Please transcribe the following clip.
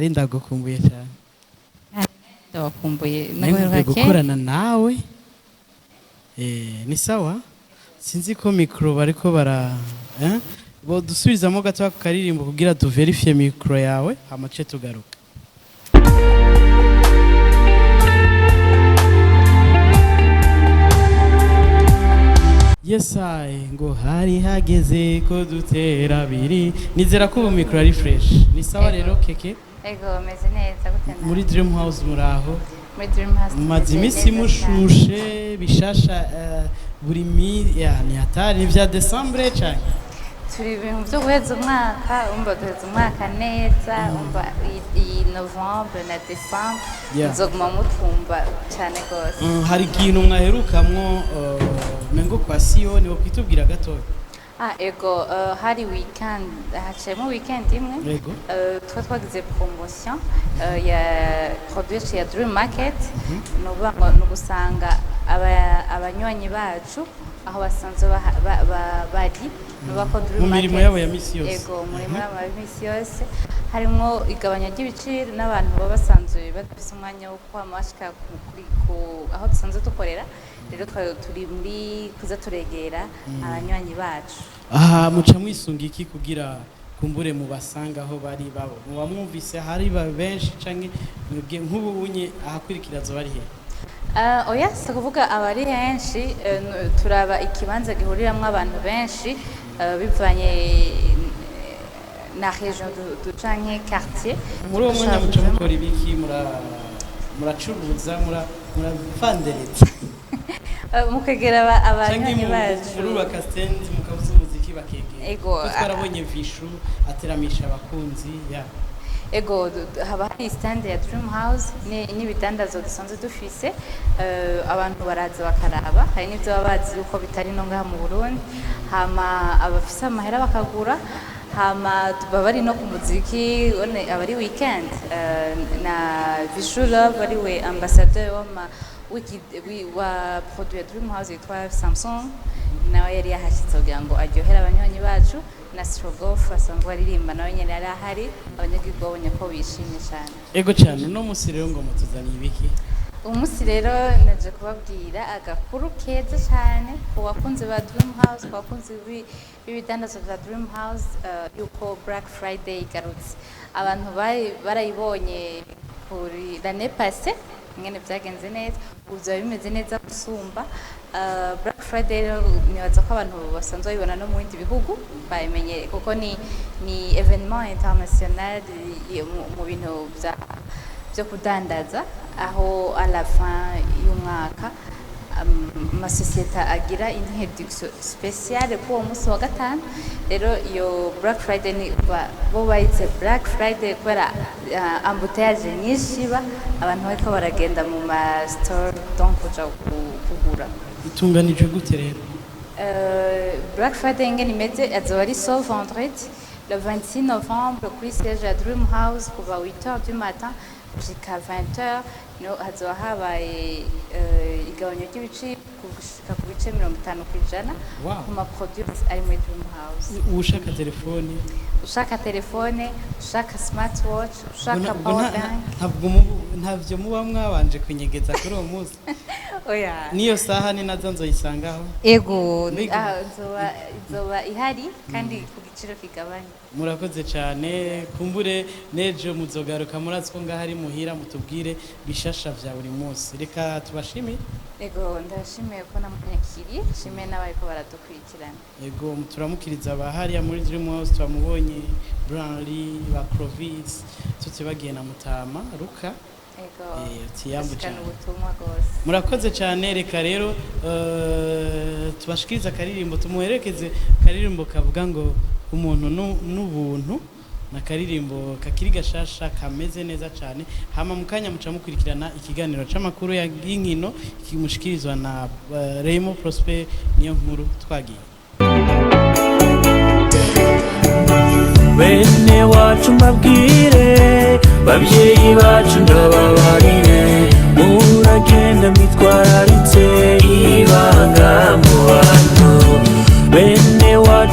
nari ndagukumbuye cyane ndabakumbuye nari gukorana nawe ni sawa sinzi ko mikro bariko bara bo dusubizamo gato akaririmbo kugira tu verifie mikro yawe hamace tugaruka. Yes ngo hari hageze ko dutera biri nizera ko ubu mikro ari fresh ni sawa rero keke ego meze neza gutena muri Dream House muraho muri Dream House mumaze imisi mushushe bishasha buri ni hatari vya December cyane turi ibintu byo guheza umwaka umva duheza umwaka neza umva iyi November na December nzoguma mutumba cyane gose hari ikintu mwaherukamwo mengo kwa Sioni wo kwitubwira gatoya ego hari weekend hacemo weekend imwe twagize promotion ya produit ya Dream Market no gusanga abanywanyi bacu aho basanzwe bari nubako Dream Market mu mirimo yabo ya misi yose ego muri mama misi yose harimo igabanya ry'ibiciro n'abantu baba basanzwe bafise umwanya wo kwamashika aho dusanzwe dukorera rero turi muri kuza turegera abanywanyi bacu muca mwisunga iki kugira kumbure mu basanga aho bari babo muba mwumvise hari benshi canke nk'ubunye ahakwirikira zo bari he oya si kuvuga abari henshi turaba ikibanza gihuriramwo abantu benshi bivanye na region canke quartier muri uwo mwanya muca mukora ibiki muracuruza murafandereza mukegera abanywanyi bacu murubaka stand mukavuza umuziki bakegera ego twarabonye Vishu ateramisha abakunzi ego haba hari stand ya Dream House n'ibidandazo dusanzwe dufise abantu baraza bakaraba hari n'ibyo babazi uko bitari no ngaha mu Burundi hama abafise amahera bakagura hama bari no ku muziki abari weekend na Vishu Love bari we ambassadeur wa produit Dream House yitwa Samsung nawe yari yahashitse kugira ngo aryohere abanywanyi bacu na Strogoff asanzwe aririmba nawe nyene yari ahari abanyagihugu babonye ko bishimye cyane ego cyane no musi rero ngo mutuzaniye ibiki umunsi rero naje kubabwira agakuru keza cyane ku bakunzi ba Dream House ku bakunzi b'ibidandazo bya Dream House yuko Black Friday igarutse abantu barayibonye kuri l'année passée ngene byagenze neza uzo bimeze neza gusumba Black Friday nibaza ko abantu basanzwe babibona no mu bindi bihugu bayimenye kuko ni evenement international mu bintu byo kudandaza aho à la fin y'umwaka amasosiyete agira introduction spéciale pour uwo munsi wa gatanu rero iyo Black Friday ni bo bayitse Black Friday kubera embouteillage nyinshi abantu bariko baragenda mu ma store donc kuja kugura itunganije gute rero Black Friday ngene imeze azoba ari so vendredi le 26 novembre kuri siège ya Dream House kuva 8h du matin jusqu'à 20h no hazoba habaye igabanya ry'ibiciro gushika ku bice 50% ku ma produits ari muri Dream House ushaka telefone ushaka smartwatch ushaka power bank ntavyo muba mwabanje kunyegeza kuri uwo munsi oya niyo saha ni nazo nzoyisangaho ego zoba ihari kandi ku giciro kigabanya murakoze cyane kumbure nejo muzogaruka muratse ko ngahari muhira mutubwire bishasha vya buri munsi reka tubashimire ego ndashimiye ko namunyakiriye shimiye n'abariko baradukurikirana ego turamukiriza abahari muri Dream House twamubonye Branly ba Province tutibagiye na Mutama Ruka tiyambu cyane murakoze cyane reka rero tubashikiriza akaririmbo tumuherekeze karirimbo kavuga ngo umuntu n'ubuntu na karirimbo kakiri gashasha kameze neza cyane hama mukanya muca mukurikirana ikiganiro c'amakuru ya ginkino kimushikirizwa na Raymond Prosper niyo nkuru twagiye bene wacu mbabwire babyeyi bacu ndababa